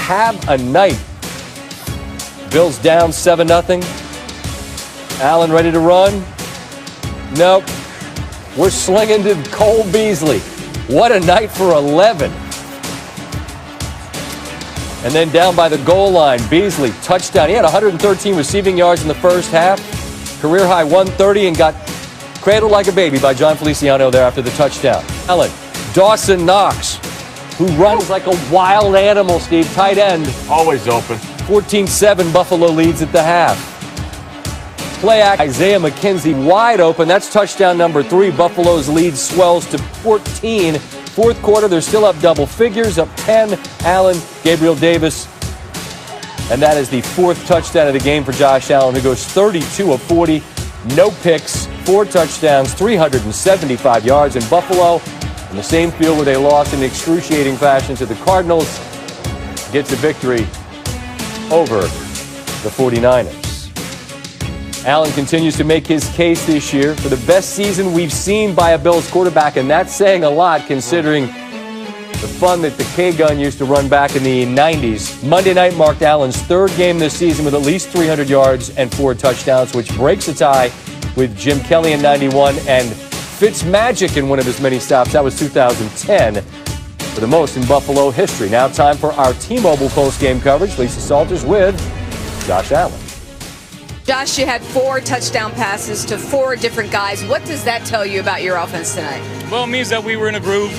have a night. Bills down 7-0. Allen ready to run? Nope. We're slinging to Cole Beasley. What a night for 11. And then down by the goal line, Beasley, touchdown. He had 113 receiving yards in the first half. Career high 130 and got cradled like a baby by John Feliciano there after the touchdown. Allen, Dawson Knox, who runs like a wild animal, Steve, tight end. Always open. 14-7 Buffalo leads at the half. Play act, Isaiah McKenzie wide open. That's touchdown number 3. Buffalo's lead swells to 14. Fourth quarter, they're still up double figures, up 10. Allen, Gabriel Davis. And that is the 4th touchdown of the game for Josh Allen, who goes 32 of 40. No picks, 4 touchdowns, 375 yards in Buffalo. In the same field where they lost in excruciating fashion to the Cardinals, gets a victory over the 49ers. Allen continues to make his case this year for the best season we've seen by a Bills quarterback, and that's saying a lot considering the fun that the K-Gun used to run back in the 90s. Monday night marked Allen's 3rd game this season with at least 300 yards and 4 touchdowns, which breaks a tie with Jim Kelly in 91 and Fitzmagic in one of his many stops. That was 2010 for the most in Buffalo history. Now time for our T-Mobile post-game coverage. Lisa Salters with Josh Allen. Josh, you had 4 touchdown passes to 4 different guys. What does that tell you about your offense tonight? Well, it means that we were in a groove.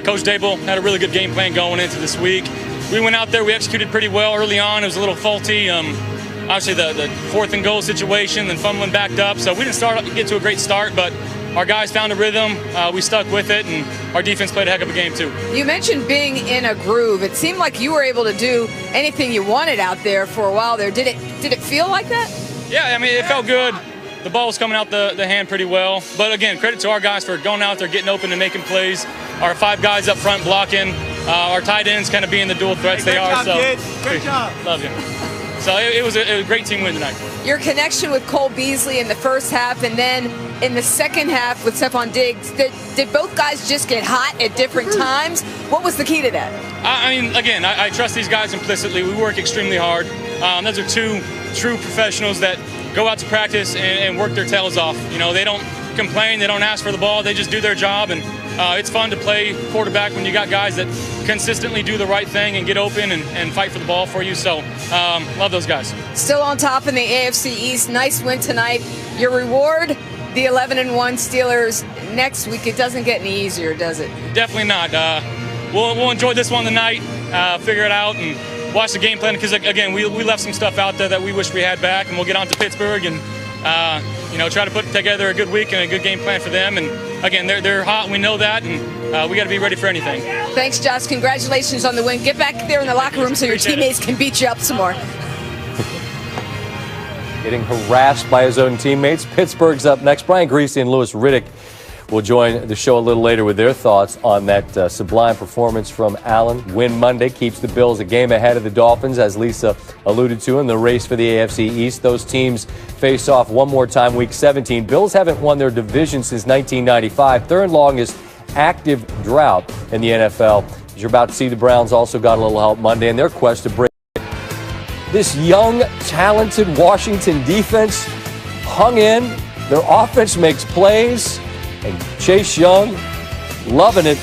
Coach Dable had a really good game plan going into this week. We went out there, we executed pretty well early on. It was a little faulty. Obviously, the 4th and goal situation, then fumbling backed up. So we didn't get to a great start, but our guys found a rhythm. We stuck with it, and our defense played a heck of a game, too. You mentioned being in a groove. It seemed like you were able to do anything you wanted out there for a while there. Did it feel like that? Yeah, I mean, it felt good. The ball was coming out the hand pretty well. But, again, credit to our guys for going out there, getting open and making plays. Our 5 guys up front blocking. Our tight ends kind of being the dual threats they are. Great job. Love you. So it was a great team win tonight. Your connection with Cole Beasley in the first half and then in the second half with Stephon Diggs, did both guys just get hot at different times? What was the key to that? I mean, again, I trust these guys implicitly. We work extremely hard. Those are 2 true professionals that go out to practice and work their tails off. You know, they don't complain, they don't ask for the ball, they just do their job, and it's fun to play quarterback when you got guys that consistently do the right thing and get open and fight for the ball for you. So, love those guys. Still on top in the AFC East. Nice win tonight. Your reward, the 11-1 Steelers next week. It doesn't get any easier, does it? Definitely not. We'll enjoy this one tonight, figure it out, and watch the game plan, because, again, we left some stuff out there that we wish we had back, and we'll get on to Pittsburgh and, try to put together a good week and a good game plan for them. And, again, they're hot. We know that, and we got to be ready for anything. Thanks, Josh. Congratulations on the win. Get back there in the locker room so your teammates can beat you up some more. Getting harassed by his own teammates. Pittsburgh's up next. Brian Greasy and Louis Riddick will join the show a little later with their thoughts on that sublime performance from Allen. Win Monday keeps the Bills a game ahead of the Dolphins, as Lisa alluded to, in the race for the AFC East. Those teams face off one more time Week 17. Bills haven't won their division since 1995, 3rd longest active drought in the NFL. As you're about to see, the Browns also got a little help Monday in their quest to break. This young, talented Washington defense hung in. Their offense makes plays. And Chase Young loving it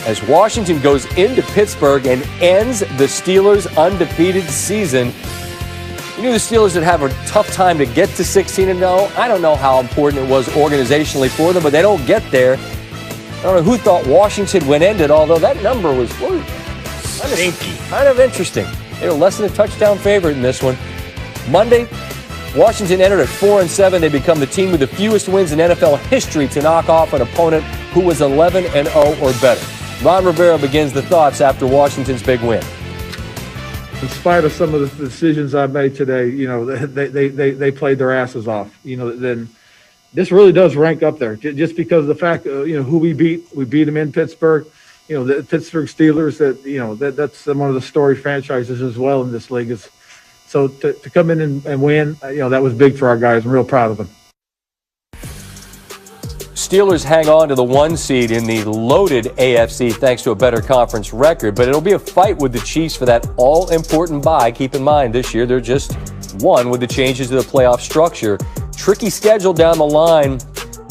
as Washington goes into Pittsburgh and ends the Steelers' undefeated season. You knew the Steelers would have a tough time to get to 16-0. I don't know how important it was organizationally for them, but they don't get there. I don't know who thought Washington would end it, although that number was kind of interesting. They were less than a touchdown favorite in this one. Monday, Washington entered at 4-7. They become the team with the fewest wins in NFL history to knock off an opponent who was 11-0 or better. Ron Rivera begins the thoughts after Washington's big win. In spite of some of the decisions I made today, they played their asses off. Then this really does rank up there, just because of the fact, who we beat. We beat them in Pittsburgh. The Pittsburgh Steelers. That's one of the storied franchises as well in this league. So to come in and win, that was big for our guys. I'm real proud of them. Steelers hang on to the 1 seed in the loaded AFC thanks to a better conference record, but it'll be a fight with the Chiefs for that all-important bye. Keep in mind, this year they're just one with the changes to the playoff structure. Tricky schedule down the line.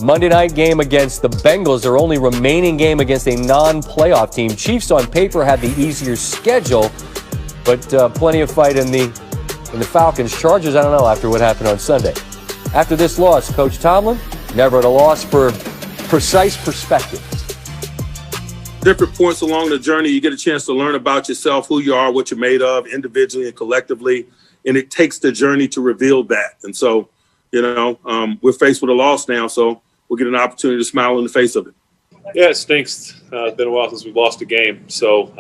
Monday night game against the Bengals, their only remaining game against a non-playoff team. Chiefs on paper have the easier schedule, but plenty of fight in the Falcons. Chargers, I don't know after what happened on Sunday. After this loss, Coach Tomlin, never at a loss for precise perspective. Different points along the journey, you get a chance to learn about yourself, who you are, what you're made of, individually and collectively. And it takes the journey to reveal that. And so, we're faced with a loss now, so we'll get an opportunity to smile in the face of it. Yeah, it stinks. It's been a while since we've lost a game. So,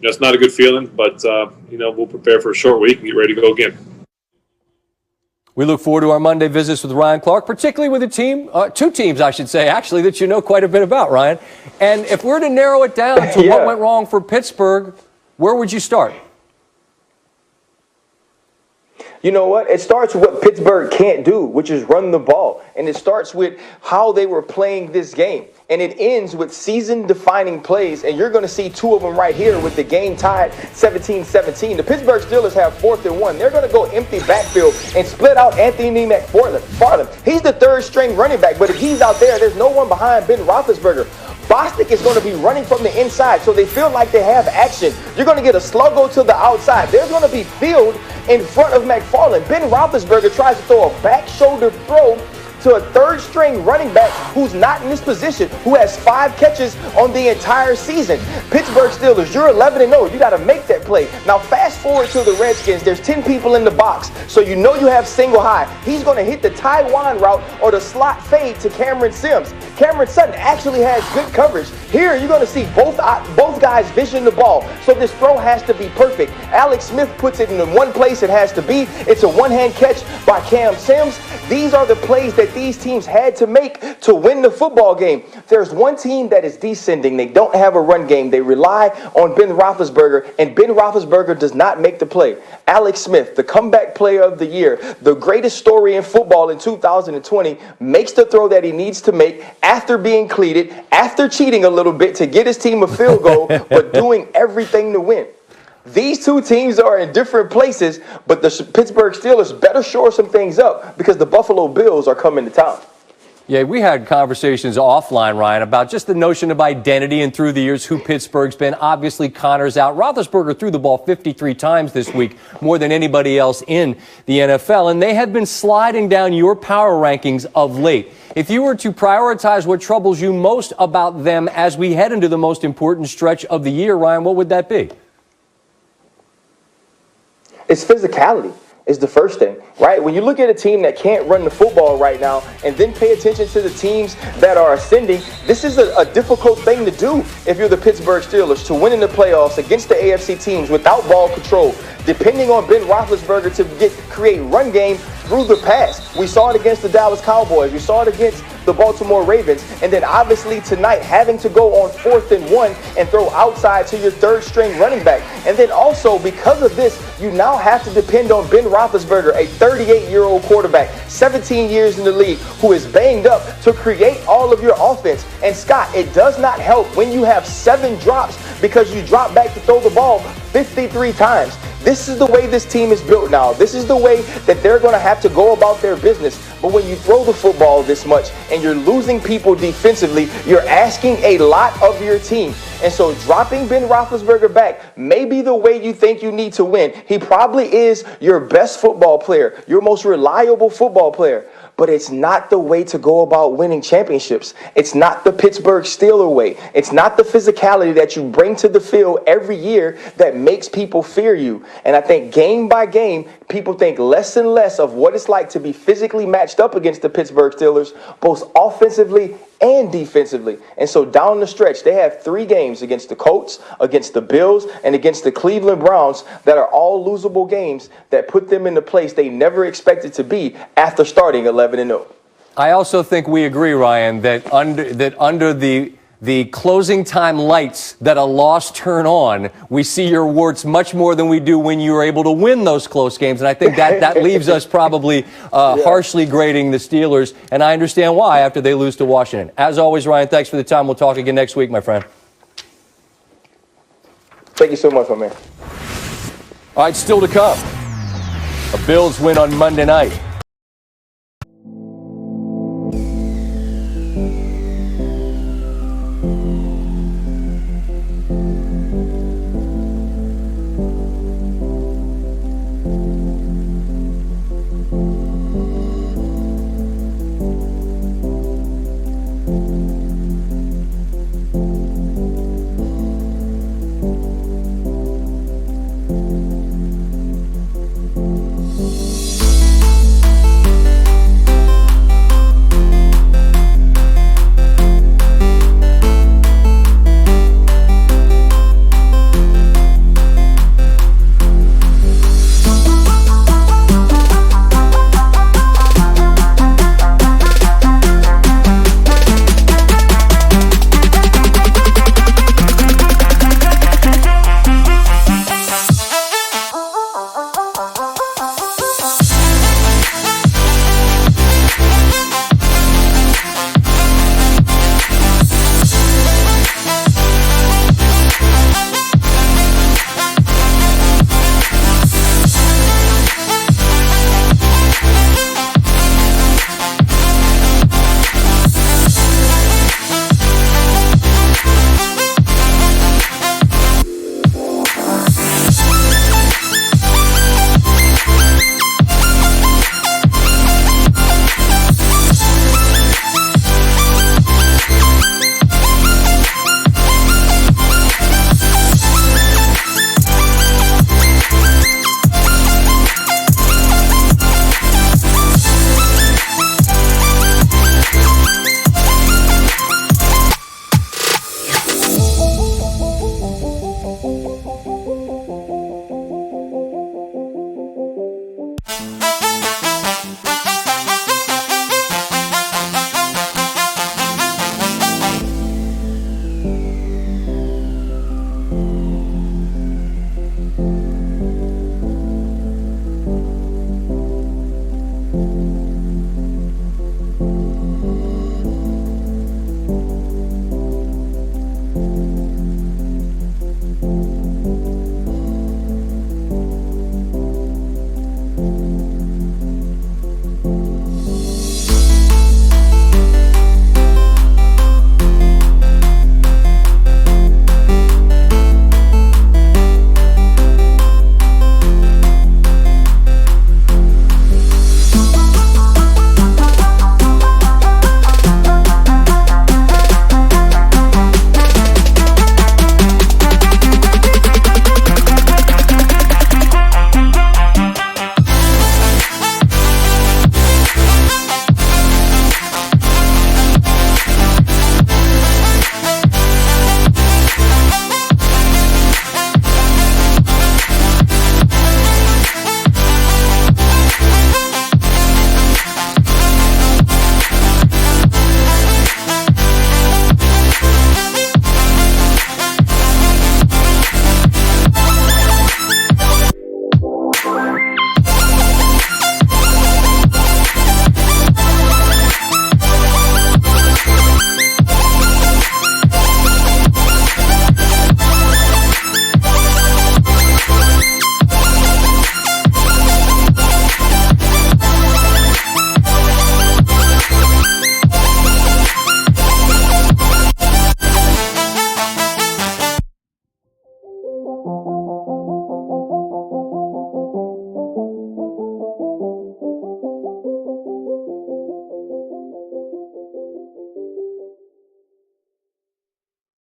it's not a good feeling, but, we'll prepare for a short week and get ready to go again. We look forward to our Monday visits with Ryan Clark, particularly with a team, two teams, I should say, actually, that you know quite a bit about, Ryan. And if we're to narrow it down to what went wrong for Pittsburgh, where would you start? You know what? It starts with what Pittsburgh can't do, which is run the ball. And it starts with how they were playing this game. And it ends with season-defining plays. And you're going to see two of them right here with the game tied 17-17. The Pittsburgh Steelers have 4th and 1. They're going to go empty backfield and split out Anthony McFarland. He's the third-string running back, but if he's out there, there's no one behind Ben Roethlisberger. Bostic is going to be running from the inside, so they feel like they have action. You're going to get a sluggo to the outside. There's going to be field in front of McFarland. Ben Roethlisberger tries to throw a back shoulder throw to a third-string running back who's not in this position, who has 5 catches on the entire season. Pittsburgh Steelers, you're 11-0. You got to make that play. Now, fast forward to the Redskins. There's 10 people in the box, so you know you have single high. He's going to hit the Taiwan route or the slot fade to Cameron Sims. Cameron Sutton actually has good coverage. Here, you're going to see both guys vision the ball, so this throw has to be perfect. Alex Smith puts it in the one place it has to be. It's a one-hand catch by Cam Sims. These are the plays that these teams had to make to win the football game. There's one team that is descending. They don't have a run game. They rely on Ben Roethlisberger, and Ben Roethlisberger does not make the play. Alex Smith, the comeback player of the year, the greatest story in football in 2020, makes the throw that he needs to make after being cleated, after cheating a little bit to get his team a field goal, but doing everything to win. These two teams are in different places, but the Pittsburgh Steelers better shore some things up because the Buffalo Bills are coming to town. Yeah, we had conversations offline, Ryan, about just the notion of identity and through the years who Pittsburgh's been. Obviously, Connor's out. Roethlisberger threw the ball 53 times this week, more than anybody else in the NFL, and they have been sliding down your power rankings of late. If you were to prioritize what troubles you most about them as we head into the most important stretch of the year, Ryan, what would that be? It's physicality is the first thing, right? When you look at a team that can't run the football right now and then pay attention to the teams that are ascending, this is a difficult thing to do if you're the Pittsburgh Steelers, to win in the playoffs against the AFC teams without ball control, depending on Ben Roethlisberger to create run game through the pass. We saw it against the Dallas Cowboys. We saw it against the Baltimore Ravens. And then obviously tonight having to go on 4th and 1 and throw outside to your third-string running back. And then also because of this, you now have to depend on Ben Roethlisberger, a 38-year-old quarterback, 17 years in the league, who is banged up to create all of your offense. And Scott, it does not help when you have 7 drops because you drop back to throw the ball 53 times. This is the way this team is built now. This is the way that they're going to have to go about their business. But when you throw the football this much and you're losing people defensively, you're asking a lot of your team. And so dropping Ben Roethlisberger back may be the way you think you need to win. He probably is your best football player, your most reliable football player. But it's not the way to go about winning championships. It's not the Pittsburgh Steelers way. It's not the physicality that you bring to the field every year that makes people fear you. And I think game by game, people think less and less of what it's like to be physically matched up against the Pittsburgh Steelers, both offensively and defensively. And so down the stretch, they have 3 games against the Colts, against the Bills, and against the Cleveland Browns that are all losable games that put them in the place they never expected to be after starting 11-0. I also think we agree, Ryan, that under the the closing time lights that a loss turn on, we see your warts much more than we do when you were able to win those close games. And I think that leaves us probably harshly grading the Steelers. And I understand why after they lose to Washington. As always, Ryan, thanks for the time. We'll talk again next week, my friend. Thank you so much, my man. All right, still to come. A Bills win on Monday night.